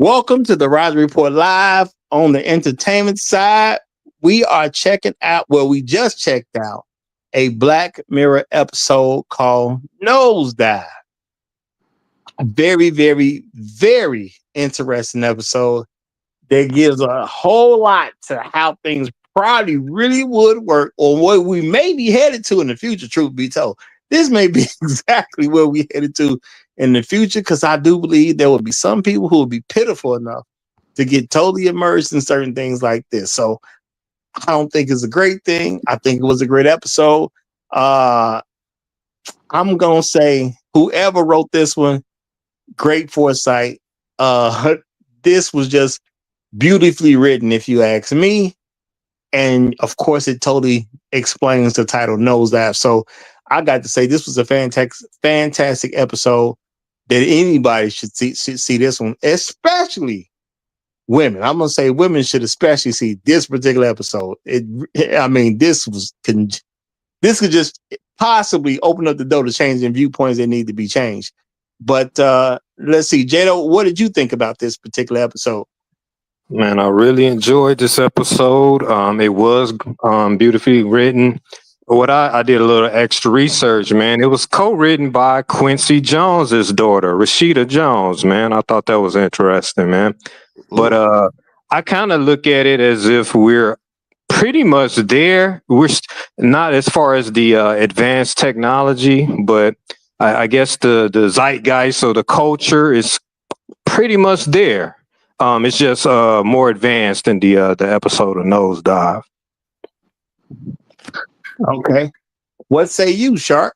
Welcome to the Rise Report Live. On the entertainment side, we are checking out, well, we just checked out a Black Mirror episode called Nosedive. A very, very, very interesting episode that gives a whole lot to how things probably really would work or what we may be headed to in the future, truth be told. This may be exactly where we headed to in the future, because I do believe there will be some people who will be pitiful enough to get totally immersed in certain things like this. So I don't think it's a great thing. I think it was a great episode. I'm going to say whoever wrote this one, great foresight. This was just beautifully written, if you ask me. And of course, it totally explains the title Nosedive. So I got to say, this was a fantastic episode that anybody should see this one, especially women. I'm going to say women should especially see this particular episode. This could just possibly open up the door to changing viewpoints that need to be changed. But let's see, Jado, what did you think about this particular episode? Man, I really enjoyed this episode. It was beautifully written. I did a little extra research, man. It was co-written by Quincy Jones's daughter, Rashida Jones, man. I thought that was interesting, man. But I kind of look at it as if we're pretty much there. We're not as far as the advanced technology, but I guess the zeitgeist or the culture is pretty much there. It's just more advanced than the episode of Nosedive. Okay. What say you, Shark?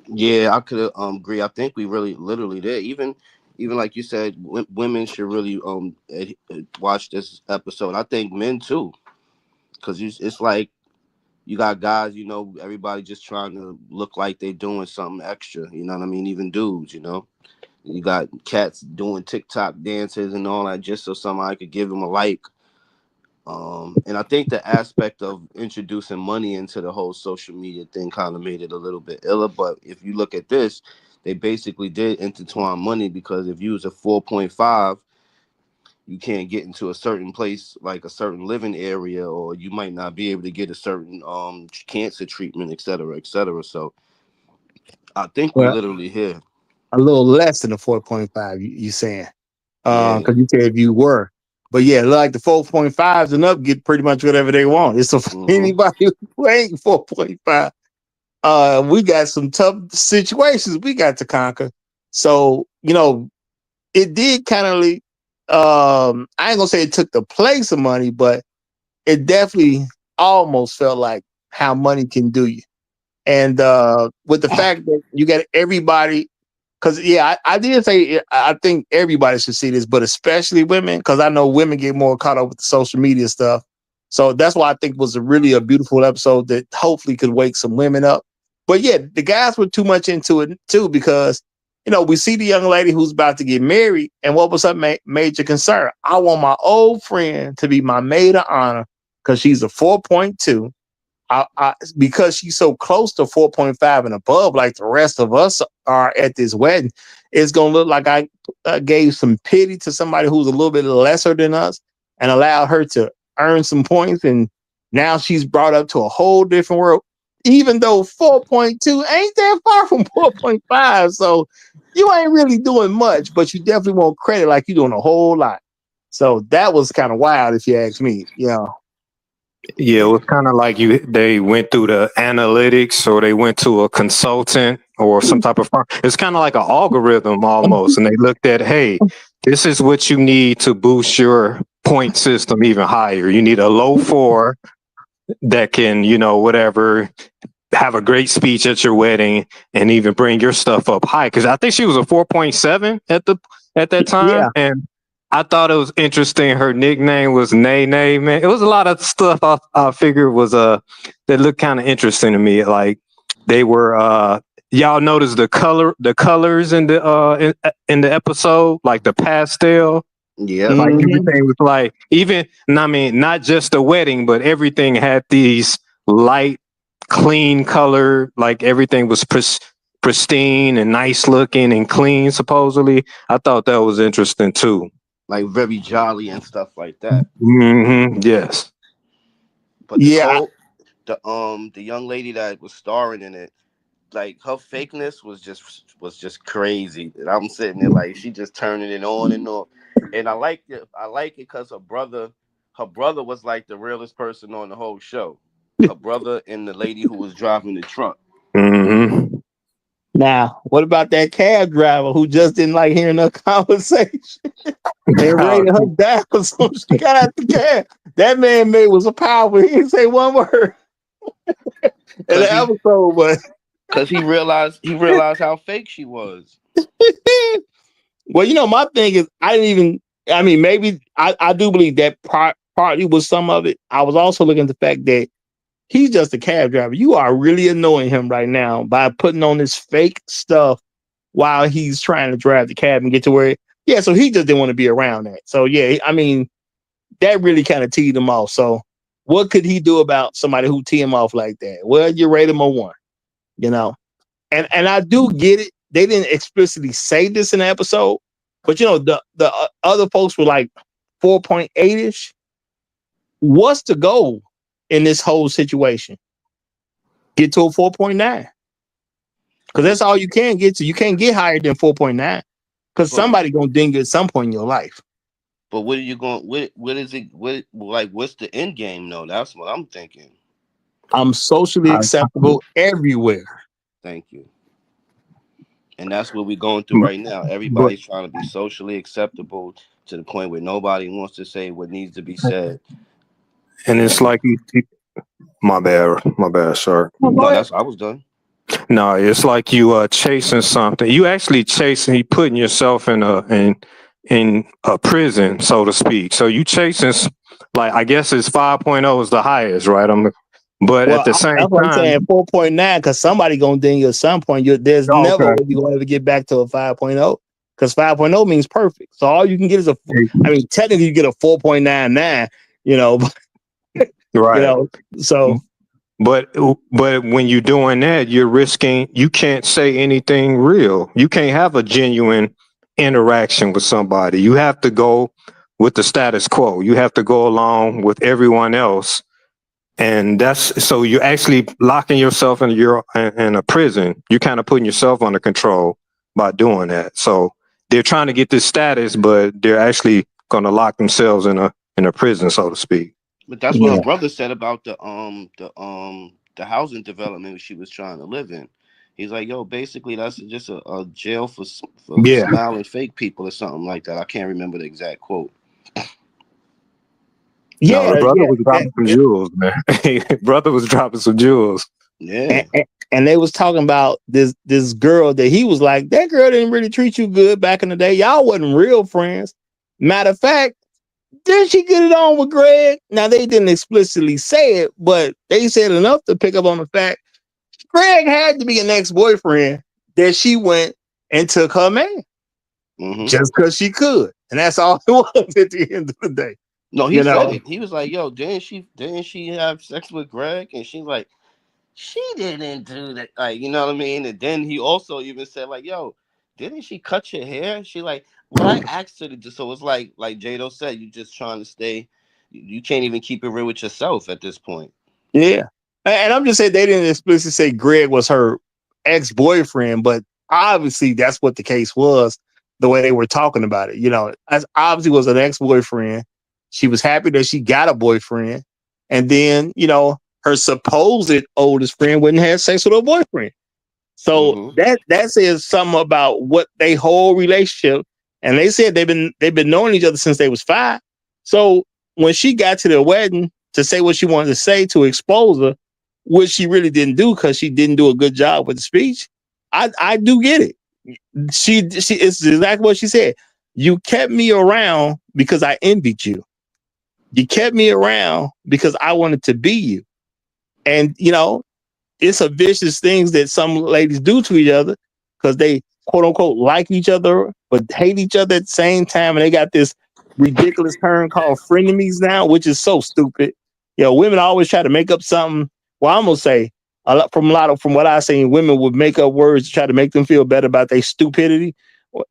Yeah, I could agree. I think we really literally did. Even like you said, women should really watch this episode. I think men too, because it's like you got guys, everybody just trying to look like they doing something extra. You know what I mean? Even dudes, you got cats doing TikTok dances and all that just so somebody could give them a like. And I think the aspect of introducing money into the whole social media thing kind of made it a little bit iller. But if you look at this, they basically did intertwine money, because if you was a 4.5, you can't get into a certain place, like a certain living area, or you might not be able to get a certain cancer treatment, et cetera, et cetera. So I think we're literally here. A little less than a 4.5, you saying? Yeah. Because you said if you were. But yeah, like the 4.5s and up get pretty much whatever they want. It's anybody who ain't 4.5. We got some tough situations we got to conquer. So, it did kind of, I ain't gonna say it took the place of money, but it definitely almost felt like how money can do you. And with the fact that you got everybody, because I did say I think everybody should see this, but especially women, because I know women get more caught up with the social media stuff. So that's why I think it was a beautiful episode that hopefully could wake some women up. But yeah, the guys were too much into it too, because we see the young lady who's about to get married, and what was her major concern? I want my old friend to be my maid of honor because she's a 4.2. Because she's so close to 4.5 and above, like the rest of us are at this wedding, it's going to look like I gave some pity to somebody who's a little bit lesser than us and allowed her to earn some points. And now she's brought up to a whole different world, even though 4.2 ain't that far from 4.5. So you ain't really doing much, but you definitely want credit like you're doing a whole lot. So that was kind of wild, if you ask me. Yeah, it was kind of like they went through the analytics, or they went to a consultant or some type of firm. It's kind of like an algorithm almost. And they looked at, hey, this is what you need to boost your point system even higher. You need a low 4 that can, have a great speech at your wedding and even bring your stuff up high. Because I think she was a 4.7 at that time. Yeah. And I thought it was interesting. Her nickname was Nay Nay, man. It was a lot of stuff I figured was that looked kind of interesting to me. Like they were y'all noticed the colors in the episode, like the pastel. Yeah. Like everything was like, not just the wedding, but everything had these light, clean color, like everything was pristine and nice looking and clean, supposedly. I thought that was interesting too. like very jolly and stuff like that. Yes. But the Yeah, cold, the young lady that was starring in it, like her fakeness was just crazy. And I'm sitting there like she just turning it on and on. And I liked it. I like it because her brother was like the realest person on the whole show. Her brother and the lady who was driving the truck. Hmm. now, what about that cab driver who just didn't like hearing her conversation and rated her down so she got out the cab? That man made was a powerful. He didn't say one word in the Cause he episode, but cause he realized how fake she was. well, my thing is, I didn't even. I mean, maybe I do believe that partly was some of it. I was also looking at the fact that he's just a cab driver. You are really annoying him right now by putting on this fake stuff while he's trying to drive the cab and get to where. Yeah, so he just didn't want to be around that. So yeah, I mean, that really kind of teed him off. So what could he do about somebody who tee him off like that? Well, you rate him a one, you know. And I do get it. They didn't explicitly say this in the episode, but the other folks were like 4.8 ish. What's the goal in this whole situation? Get to a 4.9 because But that's all you can get to. You can't get higher than 4.9 because but somebody gonna ding you at some point in your life. but what are you going? What is it? What's the end game? though? That's what I'm thinking. I'm socially acceptable everywhere. Thank you. And that's what we're going through right now. But Everybody's trying to be socially acceptable to the point where nobody wants to say what needs to be said. and it's And like my bad, sir. Oh, go no, ahead. that's I was done. No, it's like you chasing something. You actually chasing. You putting yourself in a prison, so to speak. So you chasing like I guess it's 5.0 is the highest, right? But at Well, the same that's what I'm time, saying. 4.9 because somebody gonna ding you at some point. There's never a okay. way you're gonna ever get back to a 5.0 because 5.0 means perfect. So all you can get is I mean, technically you get a 4.99. You know, you Right. know. So But but when you're doing that, you're risking. You can't say anything real. You can't have a genuine interaction with somebody. You have to go with the status quo. You have to go along with everyone else, and that's so you're actually locking yourself in a prison. You're kind of putting yourself under control by doing that. So they're trying to get this status, but they're actually going to lock themselves in a prison, so to speak. But that's what her yeah, brother said about the housing development she was trying to live in. He's like, yo, basically that's just a jail for Yeah. smiling fake people or something like that. I can't remember the exact quote. No, the yeah, brother yeah. was dropping some jewels, man. Brother was dropping some jewels. Yeah. And they was talking about this girl that he was like, that girl didn't really treat you good back in the day. Y'all wasn't real friends. Matter of fact, did she get it on with Greg? Now they didn't explicitly say it, but they said enough to pick up on the fact Greg had to be an ex-boyfriend that she went and took her man Hmm. just because she could. And that's all it was at the end of the day. No, he You said know? it. He was like, yo, didn't she have sex with Greg? And she's like, she didn't do that. Like, you know what I mean? And then he also even said, like, yo, didn't she cut your hair? She like, well, I asked her to do so. It's like Jado said, you just trying to stay, you can't even keep it real with yourself at this point. Yeah. And I'm just saying they didn't explicitly say Greg was her ex-boyfriend, but obviously that's what the case was, the way they were talking about it. As obviously was an ex-boyfriend. She was happy that she got a boyfriend. And then, her supposed oldest friend wouldn't have sex with her boyfriend. So Hmm. that says something about what they whole relationship. And they said they've been knowing each other since they was 5. So when she got to their wedding to say what she wanted to say to expose her, which she really didn't do because she didn't do a good job with the speech, I do get it. She it's exactly what she said. You kept me around because I envied you. You kept me around because I wanted to be you. And it's a vicious things that some ladies do to each other because they quote unquote like each other but hate each other at the same time, and they got this ridiculous term called frenemies now, which is so stupid. Women always try to make up something. Well, I'm gonna say from what I seen, women would make up words to try to make them feel better about their stupidity,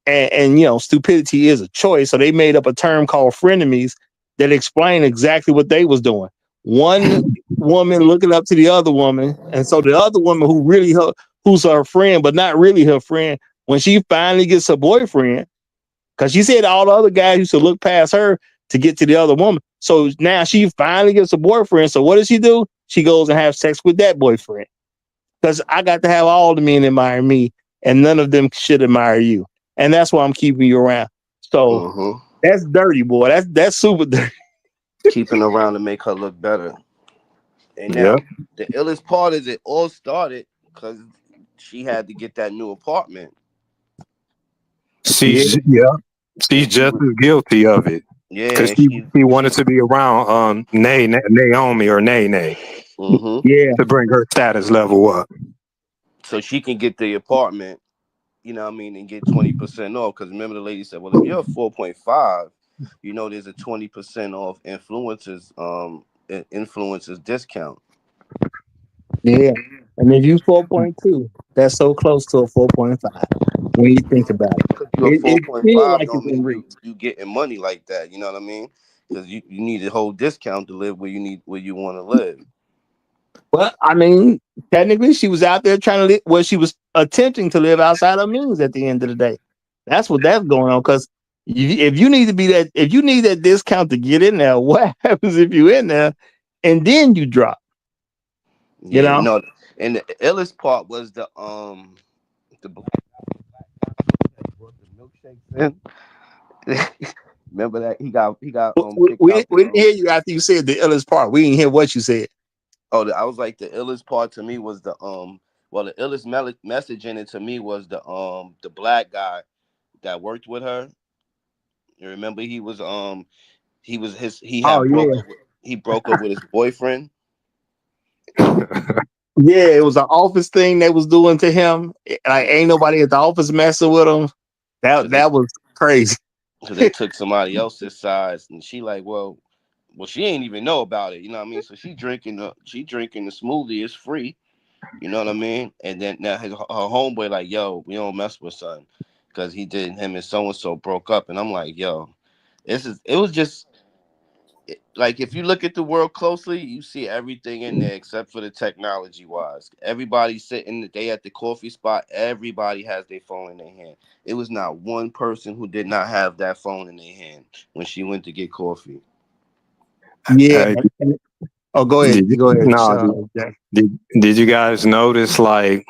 and stupidity is a choice. So they made up a term called frenemies that explain exactly what they was doing. One woman looking up to the other woman, and so the other woman who's her friend, but not really her friend, when she finally gets her boyfriend, because she said all the other guys used to look past her to get to the other woman. So now she finally gets a boyfriend. So what does she do? She goes and have sex with that boyfriend. Because I got to have all the men admire me, and none of them should admire you. And that's why I'm keeping you around. So that's dirty, boy. That's super dirty. Keeping around to make her look better. And now the illest part is it all started because she had to get that new apartment. She's And she just was, as guilty of it because she wanted to be around Naomi or Nene to bring her status level up, so she can get the apartment. You know what I mean, and get 20% off. Because remember, the lady said, "Well, if you're 4.5, there's a 20% off influencers discount." Yeah. And if you 4.2, that's so close to a 4.5 when you think about it. Because you're It feels 4.5 like it's don't in mean reach. you getting money like that. You know what I mean? Because you need a whole discount to live where you want to live. Well, I mean, technically, she was out there trying to live. Well, she was attempting to live outside her means. At the end of the day, that's what that's going on. Because if you need to be that, if you need that discount to get in there, what happens if you in there and then you drop? Yeah, no. And the illest part was the black guy brought the milkshakes in. Remember that he got kicked out. We didn't hear you after you said the illest part. We didn't hear what you said. Oh, I was like, the illest part to me was the illest message in it to me was the black guy that worked with her. You remember he Oh had yeah, broke up with his boyfriend. yeah. It was an office thing they was doing to him. Like ain't nobody at the office messing with him. That was crazy. Because they took somebody else's size, and she like, well, she ain't even know about it. You know what I mean? So she drinking the smoothie. It's free. You know what I mean? And then now her homeboy like, yo, we don't mess with son, because him and so and so broke up. And I'm like, yo, it was just like, if you look at the world closely, you see everything in there except for the technology wise. Everybody sitting, they at the coffee spot. Everybody has their phone in their hand. It was not one person who did not have that phone in their hand when she went to get coffee. Yeah. Oh, go ahead. Go ahead. No, did you guys notice, like,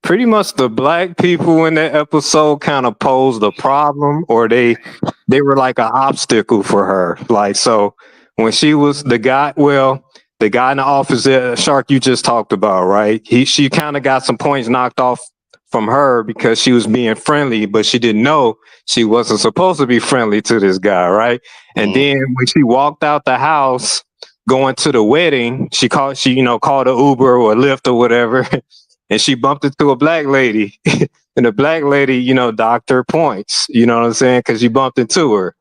pretty much the black people in that episode kind of posed a problem, or they were like an obstacle for her. Like, so when she was the guy in the office that Shark you just talked about, right? She kind of got some points knocked off from her because she was being friendly, but she didn't know she wasn't supposed to be friendly to this guy, right? And then when she walked out the house going to the wedding, she called a Uber or a Lyft or whatever, and she bumped into a black lady. And the black lady, docked her points, you know what I'm saying? Because you bumped into her.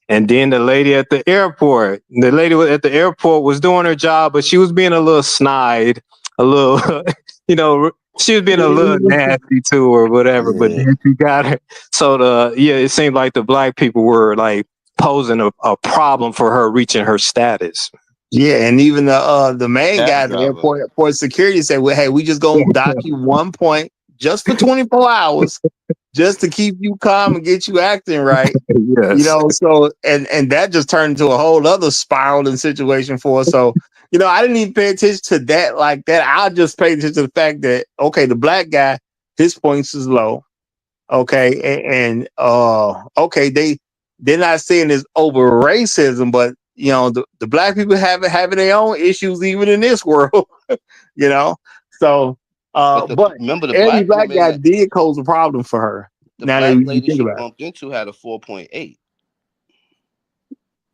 And then the lady at the airport, was doing her job, but she was being a little snide, a little, she was being a little nasty to her or whatever. But then she got her. So it seemed like the black people were like posing a problem for her reaching her status. Yeah, and even the main guy at the airport security said, "Well, hey, we just gonna dock you 1 point just for 24 hours, just to keep you calm and get you acting right." Yes. So and that just turned into a whole other spiraling situation for us. So, I didn't even pay attention to that like that. I just paid attention to the fact that, okay, the black guy, his points is low. Okay, and okay, they're not saying it's over racism, but the black people having their own issues even in this world. So but remember, the every black black woman guy did cause a problem for her. the Now that black you lady think she about it. bumped into had a 4.8.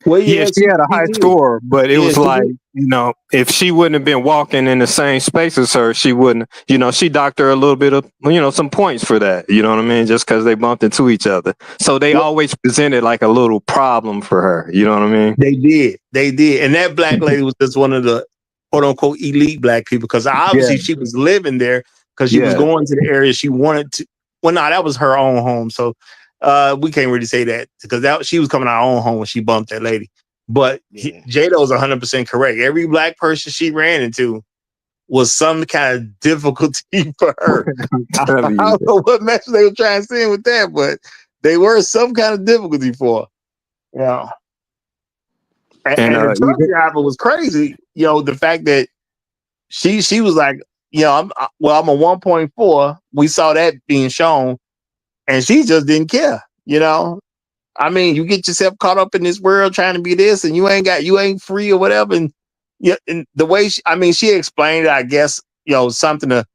Well, Yeah, she had a high did. score, but it was she like, did. if she wouldn't have been walking in the same space as her, she wouldn't, she docked her a little bit of, some points for that. You know what I mean? Just because they bumped into each other. So they always presented like a little problem for her. You know what I mean? They did. And that black lady was just one of the quote unquote elite black people, because obviously she was living there because she was going to the area she wanted to. well, no, that was her own home. So we can't really say that because that she was coming to our own home when she bumped that lady. But Yeah. Jada was 100% correct. Every black person she ran into was some kind of difficulty for her. I'm I telling you. don't know what message they were trying to send with that, but they were some kind of difficulty for her. Yeah. And And the truck even driver was crazy. You know, the fact that she was like, you know, I'm a 1.4. We saw that being shown, and she just didn't care. You know, I mean, you get yourself caught up in this world trying to be this, and you ain't free or whatever. And yeah, and the way I mean, she explained it. I guess you know something that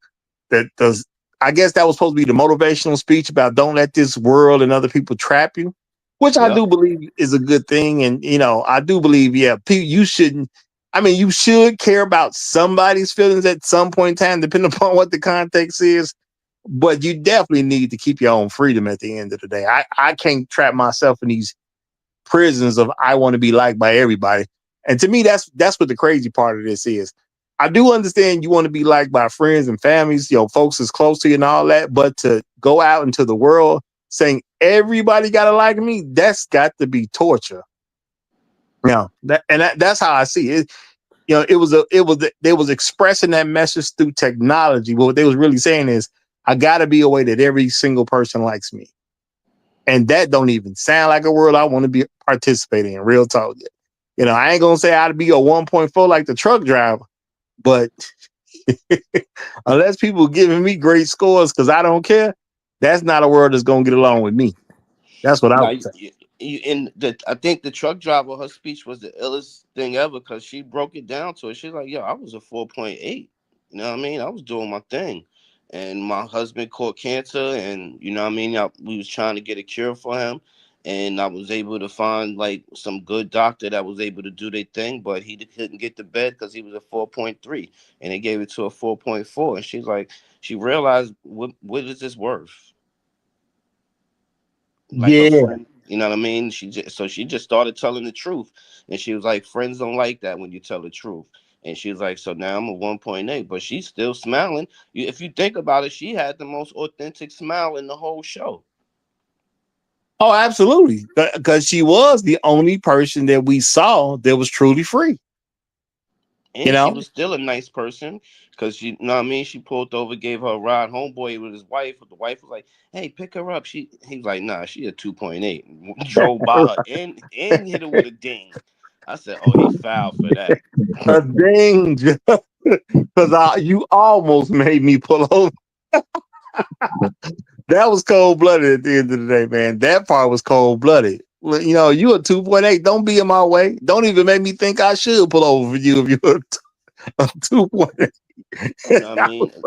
does. I guess that was supposed to be the motivational speech about don't let this world and other people trap you, which I Yep. do believe is a good thing. And you know, I do believe, yeah, you shouldn't. I mean, you should care about somebody's feelings at some point in time, depending upon what the context is. But you definitely need to keep your own freedom at the end of the day. I can't trap myself in these prisons of I want to be liked by everybody. And to me, that's what the crazy part of this is. I do understand you want to be liked by friends and families, you know, folks as close to you and all that, but to go out into the world saying everybody gotta like me, that's got to be torture. You know, that's how I see it. You know, they was expressing that message through technology. But what they was really saying is, I gotta be a way that every single person likes me. And that don't even sound like a world I want to be participating in. Real talk. You know, I ain't gonna say I'd be a 1.4 like the truck driver, but unless people giving me great scores because I don't care, that's not a world that's gonna get along with me. That's what I Now, would say. I think the truck driver, her speech was the illest thing ever because she broke it down to it. She's like, "Yo, I was a 4.8. You know what I mean? I was doing my thing, and my husband caught cancer, and you know what I mean. We was trying to get a cure for him, and I was able to find like some good doctor that was able to do their thing, but he couldn't get to bed because he was a 4.3, and they gave it to a 4.4. And she's like, she realized what is this worth? Like her Yeah. friend, you know what I mean? She just started telling the truth, and she was like, friends don't like that when you tell the truth. And she was like, so now I'm a 1.8, but she's still smiling. If you think about it, she had the most authentic smile in the whole show. Oh, absolutely. Because she was the only person that we saw that was truly free. You And she know? was still a nice person because she, you know what I mean? She pulled over, gave her a ride. Homeboy with his wife. The wife was like, "Hey, pick her up." He was like, "Nah, she a 2.8." Drove by her and hit her with a ding. I said, "Oh, he fouled for that." A dang, because you almost made me pull over. That was cold blooded at the end of the day, man. That part was cold blooded. You know, you a 2.8. Don't be in my way. Don't even make me think I should pull over for you if you're a 2.8. You know what I mean?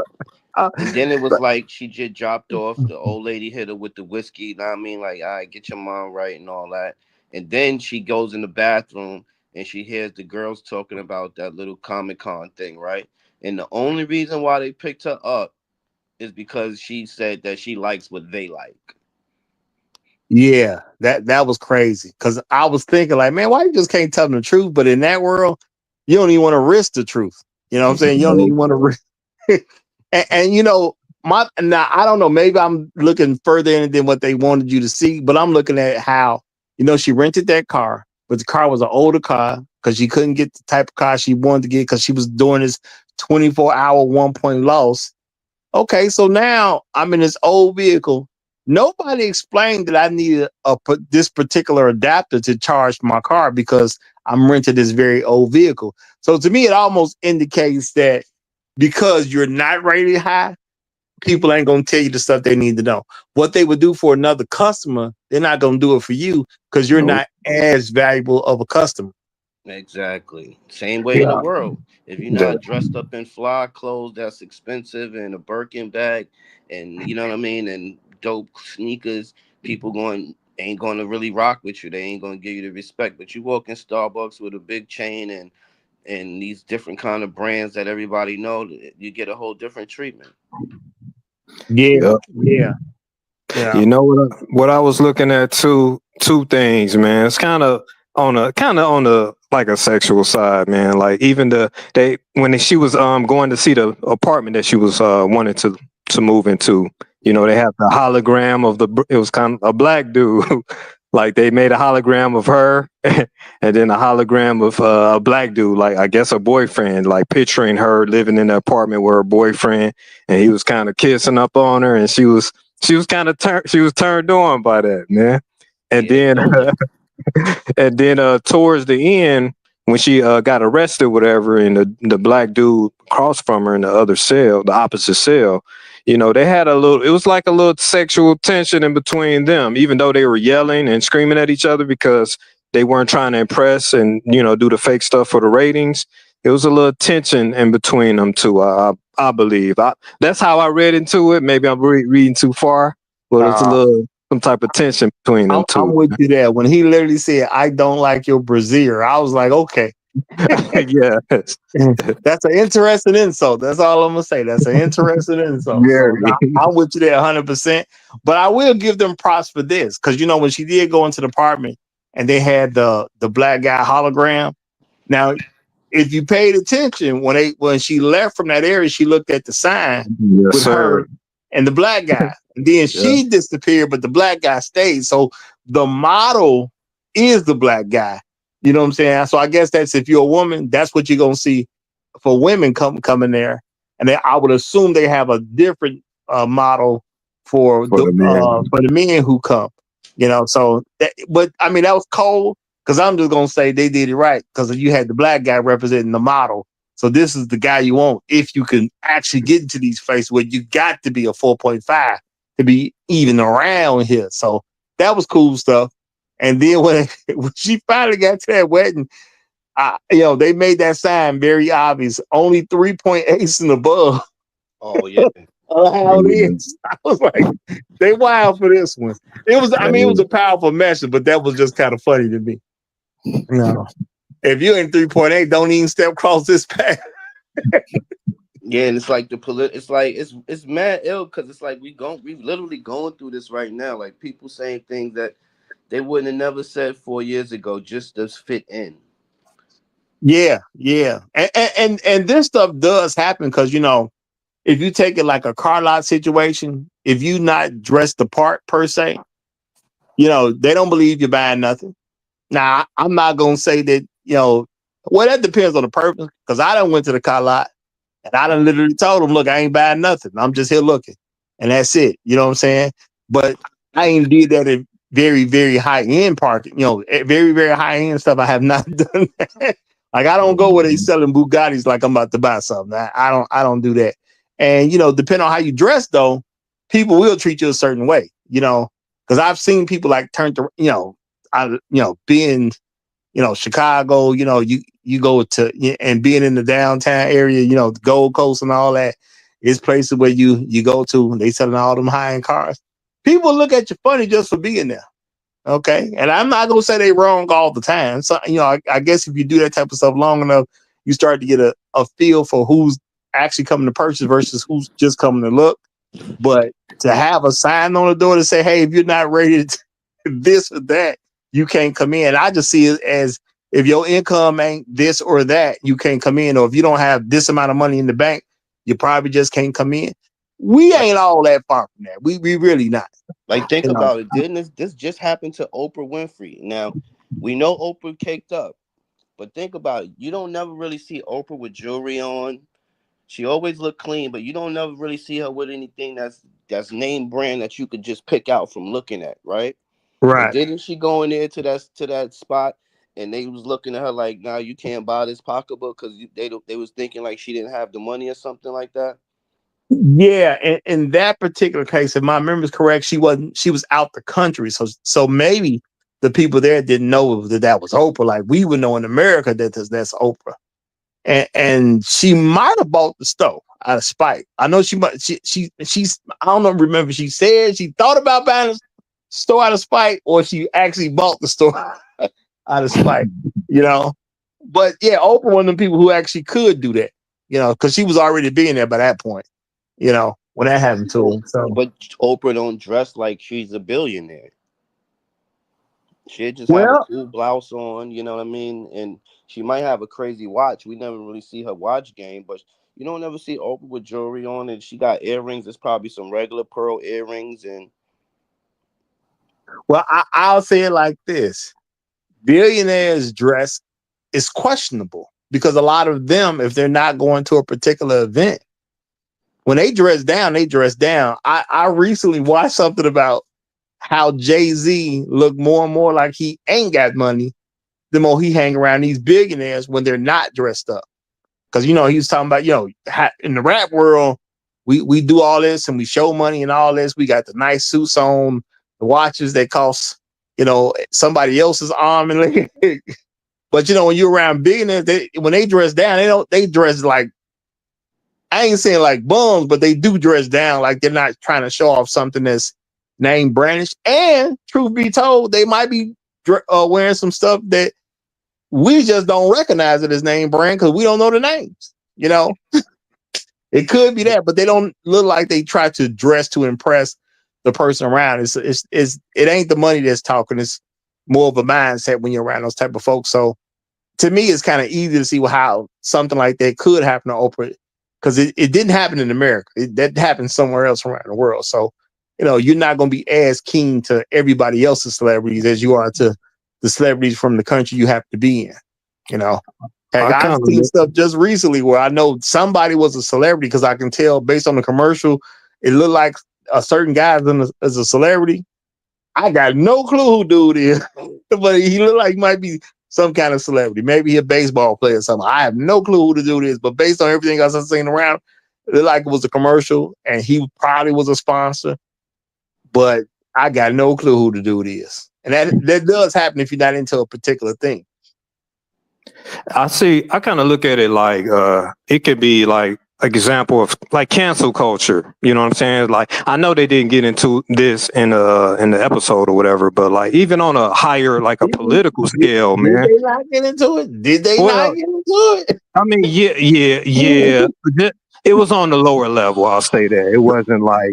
And then it was like she just dropped off. The old lady hit her with the whiskey. You know what I mean? Like, all right, get your mom right and all that. And then she goes in the bathroom and she hears the girls talking about that little Comic Con thing, right? And the only reason why they picked her up is because she said that she likes what they like. Yeah, that was crazy. Cause I was thinking, like, man, why you just can't tell them the truth? But in that world, you don't even want to risk the truth. You know what I'm saying? You don't even want to risk. And you know, now I don't know, maybe I'm looking further in than what they wanted you to see, but I'm looking at how, you know, she rented that car, but the car was an older car because she couldn't get the type of car she wanted to get because she was doing this 24-hour 1 point loss. Okay, so now I'm in this old vehicle. Nobody explained that I needed this particular adapter to charge my car because I'm renting this very old vehicle. So to me, it almost indicates that because you're not rated high, people ain't gonna tell you the stuff they need to know. What they would do for another customer, they're not gonna do it for you because you're nope. not as valuable of a customer. Exactly. Same way in the Yeah. world. If you're The- not dressed up in fly clothes that's expensive and a Birkin bag and you know what I mean, and dope sneakers, people going ain't gonna really rock with you. They ain't gonna give you the respect. But you walk in Starbucks with a big chain and these different kind of brands that everybody know, you get a whole different treatment. Yeah. Yep. Yeah. Yeah. You know what I was looking at too? Two things, man. It's kind of on the like a sexual side, man. Like even she was going to see the apartment that she was wanting to move into. They have the hologram of it was kind of a black dude. Like they made a hologram of her and then a hologram of a black dude, like I guess a boyfriend, like picturing her living in the apartment with her boyfriend, and he was kind of kissing up on her, and she was kind of turned on by that, man. And Yeah, then and then towards the end, when she got arrested, whatever, and the black dude across from her in the other cell, the opposite cell, they had a little. It was like a little sexual tension in between them, even though they were yelling and screaming at each other because they weren't trying to impress and do the fake stuff for the ratings. It was a little tension in between them two. I believe. That's how I read into it. Maybe I'm reading too far, but it's a Uh, little some type of tension between them I'm two. with you there. When he literally said, "I don't like your brassiere," I was like, okay. Yes. That's an interesting insult. That's all I'm gonna say. That's an interesting insult. So Very. I'm with you there 100%. But I will give them props for this because when she did go into the apartment and they had the black guy hologram. Now, if you paid attention when she left from that area, she looked at the sign Yes, with sir. her and the black guy, and then Yeah. she disappeared, but the black guy stayed. So the model is the black guy. You know what I'm saying? So I guess that's if you're a woman, that's what you're gonna see for women coming there, and I would assume they have a different model For the men. for the men who come. So but I mean that was cold because I'm just gonna say they did it right because you had the black guy representing the model. So this is the guy you want if you can actually get into these places where you got to be a 4.5 to be even around here. So that was cool stuff. And then when she finally got to that wedding, they made that sign very obvious. Only 3.8 and above. oh yeah, How it is. I was like, they wild for this one. It was a powerful message, but that was just kind of funny to me. If you ain't 3.8, don't even step across this path. yeah, and it's like it's like it's mad ill because it's like we literally going through this right now. Like people saying things that they wouldn't have never said 4 years ago just to fit in. Yeah, yeah. And this stuff does happen because if you take it like a car lot situation, if you not dressed the part per se, they don't believe you're buying nothing. Now, I'm not gonna say that, well, that depends on the purpose, because I done went to the car lot and I done literally told them, look, I ain't buying nothing. I'm just here looking. And that's it. You know what I'm saying? But I ain't did that at very, very high end parking, at very, very high end stuff. I have not done that. Like I don't go where they selling Bugattis like I'm about to buy something. I don't do that. And depending on how you dress though, people will treat you a certain way, because I've seen people like turn to, being Chicago, you go to and being in the downtown area, the Gold Coast and all that. It's places where you go to and they selling all them high end cars. People look at you funny just for being there. Okay. And I'm not gonna say they wrong all the time. So, I guess if you do that type of stuff long enough, you start to get a feel for who's actually coming to purchase versus who's just coming to look. But to have a sign on the door to say, hey, if you're not rated this or that, you can't come in. I just see it as if your income ain't this or that, you can't come in. Or if you don't have this amount of money in the bank, you probably just can't come in. We Like, ain't all that far from that. We really not. think You know. about it. Didn't this just happened to Oprah Winfrey? Now we know Oprah caked up, but think about it. You don't never really see Oprah with jewelry on. She always look clean, but you don't never really see her with anything that's name brand that you could just pick out from looking at, right? And Right. didn't she go in there to that spot and they was looking at her like, "Nah, you can't buy this pocketbook because they was thinking like she didn't have the money or something like that." Yeah, in that particular case, if my memory is correct, she was out the country. So maybe the people there didn't know that was Oprah. Like we would know in America that that's Oprah. And she might have bought the stove out of spite. I know she might. She's. I don't know. Remember, she said she thought about buying the store out of spite, or she actually bought the store out of spite. You know. But yeah, Oprah one of the people who actually could do that. Because she was already being there by that point. When that happened to him. So But Oprah don't dress like she's a billionaire. She'd just have a well, cool blouse on, you know what I mean? And she might have a crazy watch. We never really see her watch game, but You don't ever see Oprah with jewelry on, and she got earrings. It's probably some regular pearl earrings, and Well, I'll say it like this: billionaires dress is questionable because a lot of them, if they're not going to a particular event, when they dress down, they dress down. I recently watched something about how Jay-Z looked more and more like he ain't got money the more he hang around these billionaires when they're not dressed up. Because he was talking about, in the rap world, we do all this and we show money and all this. We got the nice suits on, the watches that cost, somebody else's arm and leg. But when you're around billionaires, when they dress down, they dress like, I ain't saying like bums, but they do dress down like they're not trying to show off something that's name brandish. And truth be told, they might be wearing some stuff that we just don't recognize it as name brand because we don't know the names. It could be that, but they don't look like they try to dress to impress the person around. It ain't the money that's talking. It's more of a mindset when you're around those type of folks. So to me, it's kind of easy to see how something like that could happen to Oprah because it didn't happen in America. That happened somewhere else around the world. So, you're not going to be as keen to everybody else's celebrities as you are to the celebrities from the country you happen to be in. Heck, I I've kind seen of stuff just recently where I know somebody was a celebrity because I can tell based on the commercial, it looked like a certain guy is a celebrity. I got no clue who dude is, but he looked like he might be some kind of celebrity. Maybe he a baseball player or something. I have no clue who the dude is, but based on everything else I've seen around, it looked like it was a commercial and he probably was a sponsor, but I got no clue who the dude is. And that does happen if you're not into a particular thing. I see. I kind of look at it like it could be like example of like cancel culture. You know what I'm saying? Like I know they didn't get into this in the episode or whatever, but like even on a higher like a political scale, Did man. they not get into it? Did they not Well, get into it? I mean, yeah. It was on the lower level. I'll say that it wasn't like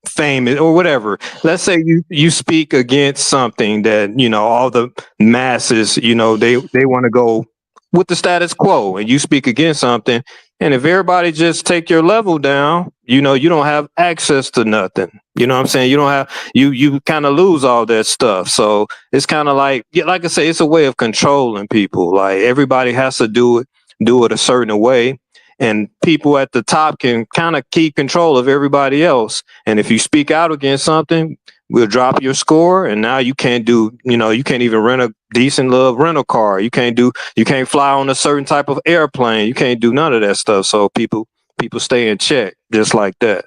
famous or whatever. Let's say you speak against something that all the masses they want to go with the status quo, and you speak against something, and if everybody just take your level down, you don't have access to nothing. You know what I'm saying? You don't have you kind of lose all that stuff. So it's kind of like yeah, like I say, it's a way of controlling people. Like everybody has to do it a certain way, and people at the top can kind of keep control of everybody else. And if you speak out against something, we'll drop your score, and now you can't you can't even rent a decent little rental car. You can't fly on a certain type of airplane. You can't do none of that stuff. So people stay in check just like that.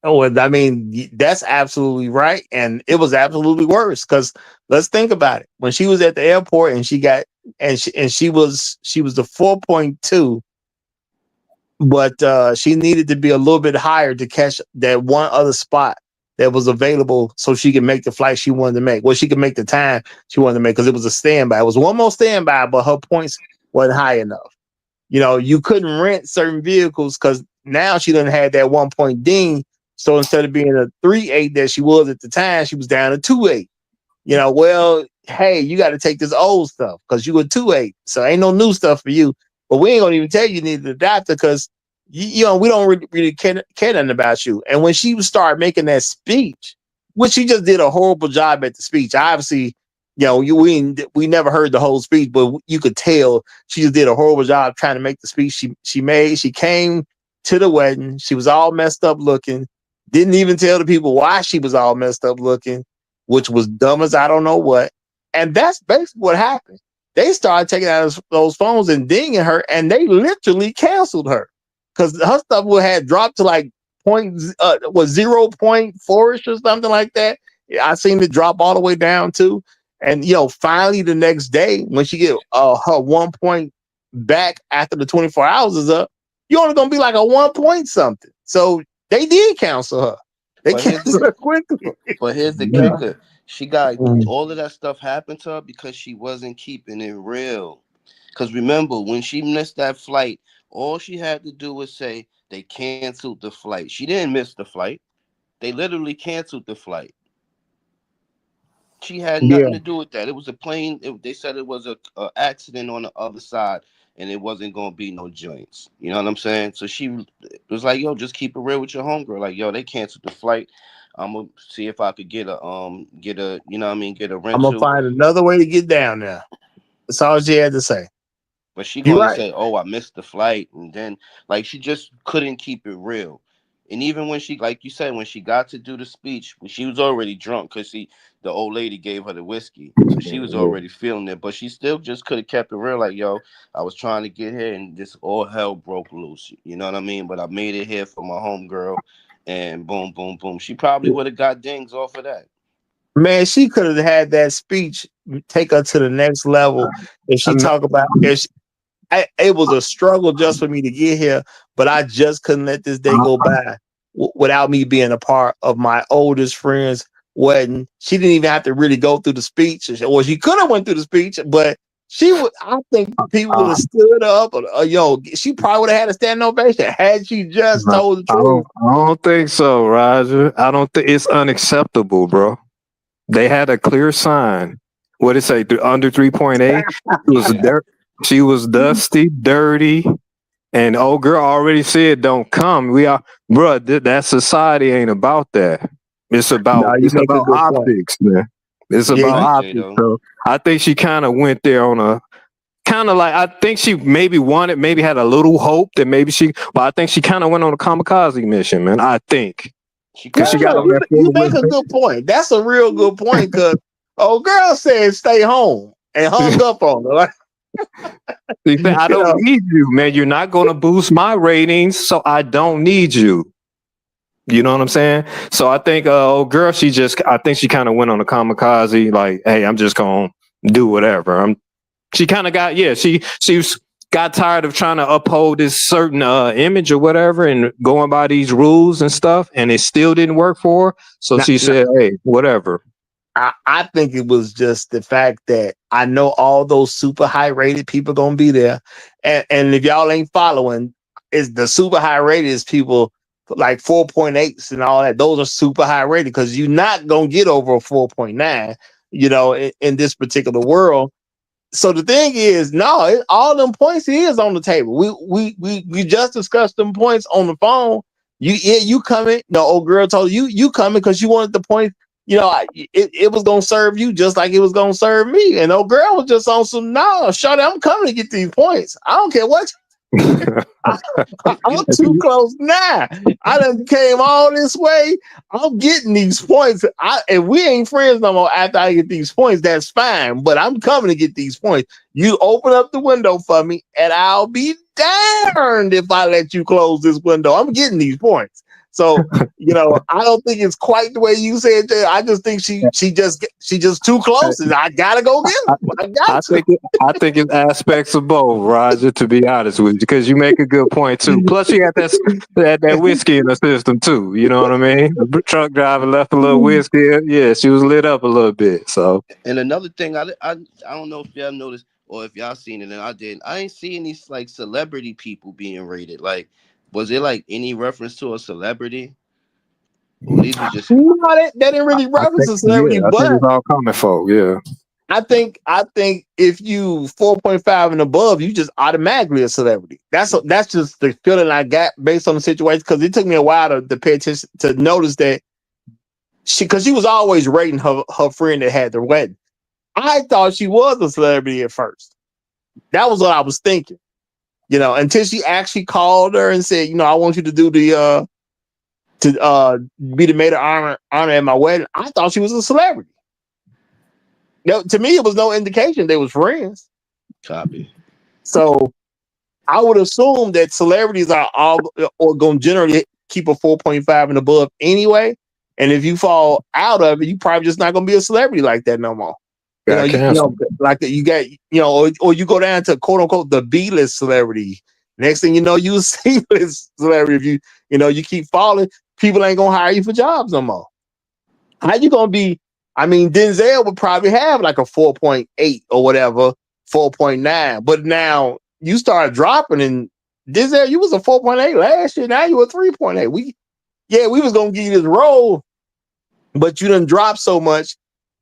Oh, I mean, that's absolutely right. And it was absolutely worse because let's think about it. When she was at the airport and she was the 4.2, but she needed to be a little bit higher to catch that one other spot that was available so she could make the flight she wanted to make. Well, she could make the time she wanted to make because it was a standby. It was one more standby, but her points weren't high enough. You couldn't rent certain vehicles because now she done had that 1 point ding. So instead of being a 3.8 that she was at the time, she was down to 2.8. Well, hey, you got to take this old stuff because you were 2.8. So ain't no new stuff for you. But we ain't gonna even tell you need an adapter because we don't really care nothing about you. And when she would start making that speech, which she just did a horrible job at the speech. Obviously, we never heard the whole speech, but you could tell she just did a horrible job trying to make the speech she made. She came to the wedding. She was all messed up looking. Didn't even tell the people why she was all messed up looking, which was dumb as I don't know what. And that's basically what happened. They started taking out those phones and dinging her, and they literally canceled her because her stuff had dropped to like was 0.4ish or something like that. I seen it drop all the way down too. And finally the next day when she get her 1 point back after the 24 hours is up, you're only gonna be like a 1 point something. So they did cancel her. They but here's canceled her quickly. but here's the Yeah. kicker. She got Mm. all of that stuff happened to her because she wasn't keeping it real. Because remember, when she missed that flight, all she had to do was say they canceled the flight. She didn't miss the flight. They literally canceled the flight. She had Yeah. nothing to do with that. It was a plane. They said it was a accident on the other side, and it wasn't gonna be no joints. You know what I'm saying? So she was like, "Yo, just keep it real with your homegirl. Like, yo, they canceled the flight. I'm gonna see if I could get a you know what I mean, get a I'm gonna rental." find another way to get down there. That's all she had to say. But she You're going to right. say, "Oh, I missed the flight," and then like she just couldn't keep it real. And even when she, like you said, when she got to do the speech, when she was already drunk because the old lady gave her the whiskey, so she was Yeah. already feeling it. But she still just could have kept it real. Like, yo, I was trying to get here, and just all hell broke loose. You know what I mean? But I made it here for my homegirl, and boom, boom, boom. She probably would have got dings off of that. Man, she could have had that speech take her to the next level. If she talk about if she, it was a struggle just for me to get here, but I just couldn't let this day go by without me being a part of my oldest friend's wedding. She didn't even have to really go through the speech, or she could have went through the speech, but she would. I think people would have stood up, or she probably would have had a standing ovation had she just told the truth. I don't think so, Roger. I don't think it's unacceptable, bro. They had a clear sign. What did it say? Under 3.8. She was dusty, dirty, and old girl already said, "Don't come." We are, bro. That society ain't about that. It's No, about you make a good point. optics, man. It's Yeah, about Right, optics. Jado? So I think she kind of went there on a kind of like I think she maybe had a little hope that but I think she kind of went on a kamikaze mission, man. I think She because kind no, she of got no, on did. that you floor make with a good point. That's a real good point because old girl said stay home and hung up on her. Like, She said, I you don't know, need you, man. You're not going to boost my ratings, so I don't need you. You know what I'm saying? So I think, old girl, I think she kind of went on a kamikaze, like, hey, I'm just going to do whatever. She kind of got tired of trying to uphold this certain image or whatever and going by these rules and stuff, and it still didn't work for her. So not, she said, hey, whatever. I think it was just the fact that I know all those super high rated people gonna be there, and if y'all ain't following, is the super high rated is people like 4.8s and all that. Those are super high rated because you're not gonna get over a 4.9. In this particular world. So the thing is, no, all them points is on the table. We just discussed them points on the phone. You coming? No, old girl told you coming because you wanted the point. It was gonna serve you just like it was gonna serve me. And old girl was just on some no, shut I'm coming to get these points. I don't care what I'm too close now. I done came all this way. I'm getting these points. If we ain't friends no more after I get these points, that's fine. But I'm coming to get these points. You open up the window for me, and I'll be darned if I let you close this window. I'm getting these points. So I don't think it's quite the way you said that. I just think she just too close, and I gotta go get them. I got to. I think it's aspects of both, Roger. To be honest with you, because you make a good point too. Plus, she had that whiskey in the system too. You know what I mean? The truck driver left a little whiskey. Yeah, she was lit up a little bit. So And another thing, I don't know if y'all noticed or if y'all seen it, and I didn't. I ain't see any like celebrity people being rated. Like, was there like any reference to a celebrity, or these was just No, that didn't really reference a celebrity, I think but it's all coming folk. Yeah. I think if you 4.5 and above, you just automatically a celebrity. That's just the feeling I got based on the situation because it took me a while to pay attention to notice that because she was always rating her friend that had the wedding. I thought she was a celebrity at first. That was what I was thinking. Until she actually called her and said, I want you to do the to be the maid of honor at my wedding. I thought she was a celebrity. To me, it was no indication they was friends. copy. So I would assume that celebrities are all or going to generally keep a 4.5 and above anyway. And if you fall out of it, you probably just not going to be a celebrity like that no more. Got canceled. Like you got, or you go down to quote unquote the B-list celebrity. Next thing you know, you a C-list celebrity. If you keep falling, people ain't gonna hire you for jobs no more. How you gonna be? I mean, Denzel would probably have like a 4.8 or whatever, 4.9. But now you start dropping, and Denzel, you was a 4.8 last year. Now you a 3.8. We was gonna give you this role, but you done drop so much.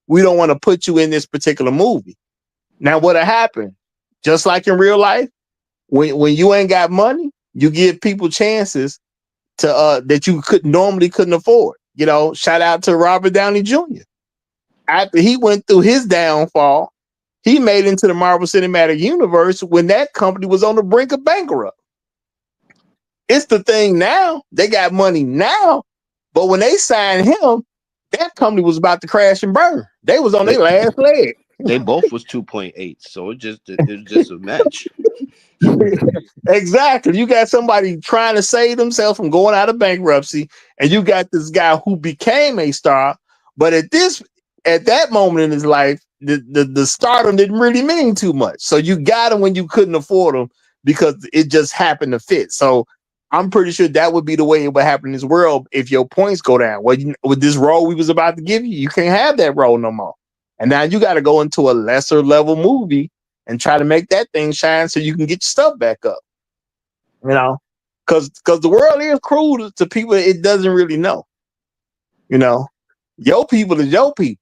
We don't want to put you in this particular movie. Now, what'll happen? Just like in real life, when you ain't got money, you give people chances to that you couldn't afford. Shout out to Robert Downey Jr. After he went through his downfall, he made it into the Marvel Cinematic Universe when that company was on the brink of bankrupt. It's the thing now. They got money now, but when they signed him, that company was about to crash and burn. They was on They their last leg. they both was 2.8, so it was just a match. Exactly. You got somebody trying to save themselves from going out of bankruptcy, and you got this guy who became a star. But at that moment in his life, the stardom didn't really mean too much. So you got him when you couldn't afford him because it just happened to fit. So I'm pretty sure that would be the way it would happen in this world if your points go down. Well, with this role we was about to give you, you can't have that role no more. And now you got to go into a lesser level movie and try to make that thing shine so you can get your stuff back up. Because the world is cruel to people it doesn't really know. Your people is your people.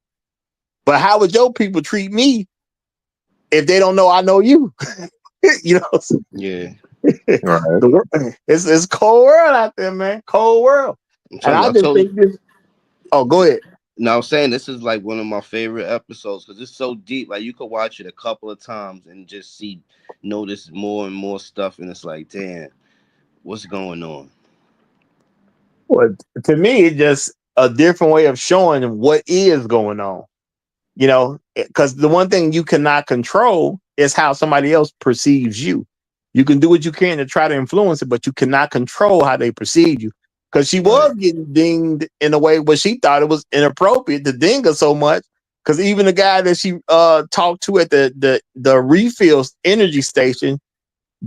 But how would your people treat me if they don't know I know you? Yeah. Right. It's cold world out there, man. Cold world. I'm And telling you, I I just totally. think this. Oh, go ahead. Now I'm saying this is like one of my favorite episodes because it's so deep. Like you could watch it a couple of times and just notice more and more stuff, and it's like, damn, what's going on? Well, to me, it's just a different way of showing what is going on. Because the one thing you cannot control is how somebody else perceives you. You can do what you can to try to influence it, but you cannot control how they perceive you. Because she Right. was getting dinged in a way where she thought it was inappropriate to ding her so much. Because even the guy that she talked to at the refill energy station,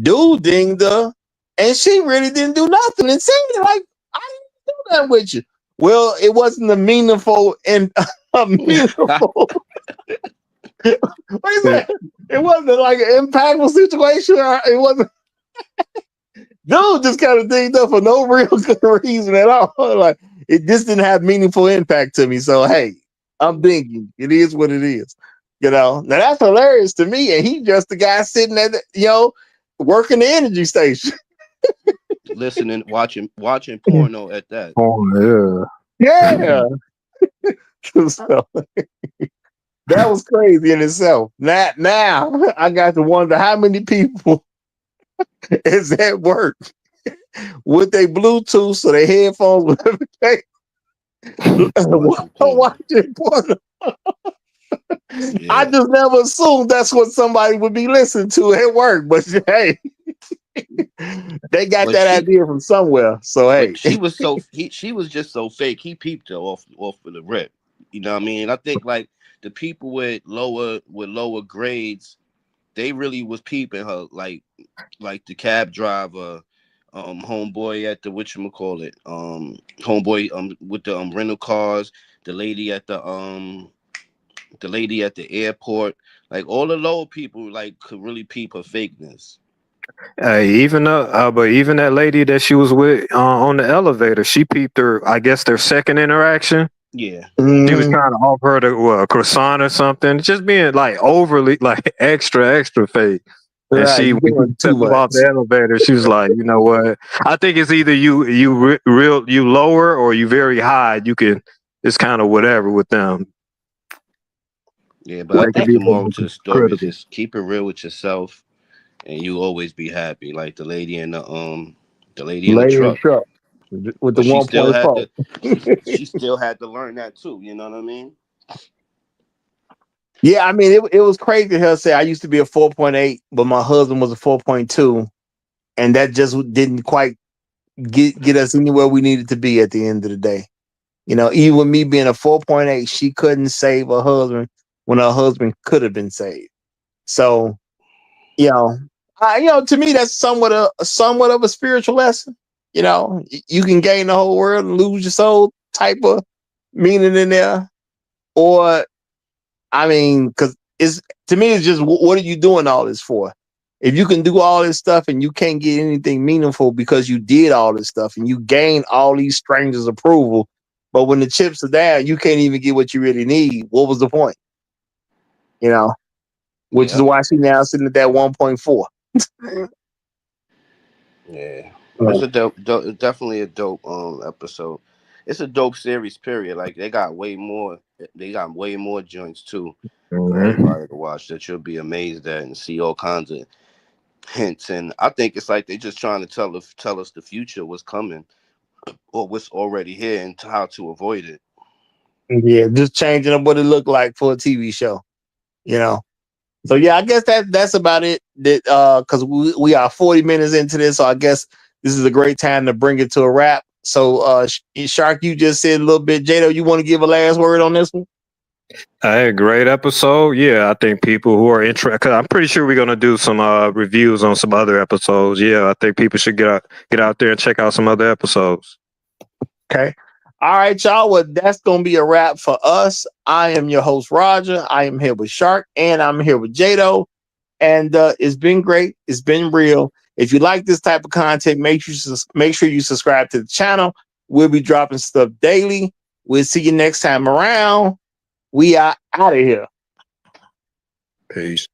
dude dinged her, and she really didn't do nothing. And saying like, I didn't do that with you. Well, it wasn't a meaningful and a meaningful. What is Yeah. that? It wasn't like an impactful situation. It wasn't. Dude just kind of dinged up for no real good reason at all. Like it just didn't have meaningful impact to me. So hey, I'm thinking it is what it is. Now that's hilarious to me. And he just the guy sitting at working the energy station. Listening, watching porno at that. Oh Yeah. So that was crazy in itself. Now I got to wonder how many people is at work with their Bluetooth so their headphones with everything Watching porn. watching porn. I Yeah, just never assumed that's what somebody would be listening to at work. But hey, they got but that she, idea from somewhere. So but hey, she was just so fake. He peeped her off of the rip. You know what I mean? I think like the people with lower grades, they really was peeping her. Like the cab driver, homeboy at the whatchamacallit, homeboy with the rental cars, the lady at the airport, like all the lower people like could really peep her fakeness. but even that lady that she was with on the elevator, she peeped her. I guess their second interaction. Yeah. She was mm, trying to offer her a croissant or something, just being like overly, like extra fake. And right, she, you when she doing too stepped up off much. the elevator, she was like, you know what? I think it's either you lower or you very high. You can, it's kind of whatever with them. Yeah, but I They can think be the a little moral to the story is critical. just keep it real with yourself, and you always be happy. Like the lady in the Lady in the truck, truck with the but she still had 1.4. to, she still had to learn that too. You know what I mean? Yeah, I mean it was crazy to her say I used to be a 4.8, but my husband was a 4.2, and that just didn't quite get us anywhere we needed to be at the end of the day. Even with me being a 4.8, she couldn't save her husband when her husband could have been saved. So, you know, to me, that's somewhat of a spiritual lesson. You can gain the whole world and lose your soul type of meaning in there. Or, I mean, because it's to me, it's just what are you doing all this for? If you can do all this stuff and you can't get anything meaningful because you did all this stuff and you gain all these strangers' approval, but when the chips are down, you can't even get what you really need. What was the point? You know, which is Yep. why she now sitting at that 1.4. Yeah, it's a definitely a dope episode. It's a dope series. Period. Like they got way more. They got way more joints too for Mhm. everybody to watch that you'll be amazed at and see all kinds of hints. And I think it's like they just trying to tell us the future, what's coming or what's already here, and how to avoid it. Yeah, just changing up what it looked like for a TV show. You know. So yeah, I guess that's about it. That because we are 40 minutes into this, so I guess this is a great time to bring it to a wrap. So Shark, you just said a little bit. Jado, you want to give a last word on this one? Hey, great episode. Yeah, I think people who are interested, cause I'm pretty sure we're gonna do some reviews on some other episodes. Yeah, I think people should get out there and check out some other episodes. Okay. All right, y'all. Well, that's gonna be a wrap for us. I am your host, Roger. I am here with Shark, and I'm here with Jado. And it's been great. It's been real. If you like this type of content, make sure you subscribe to the channel. We'll be dropping stuff daily. We'll see you next time around. We are out of here. Peace.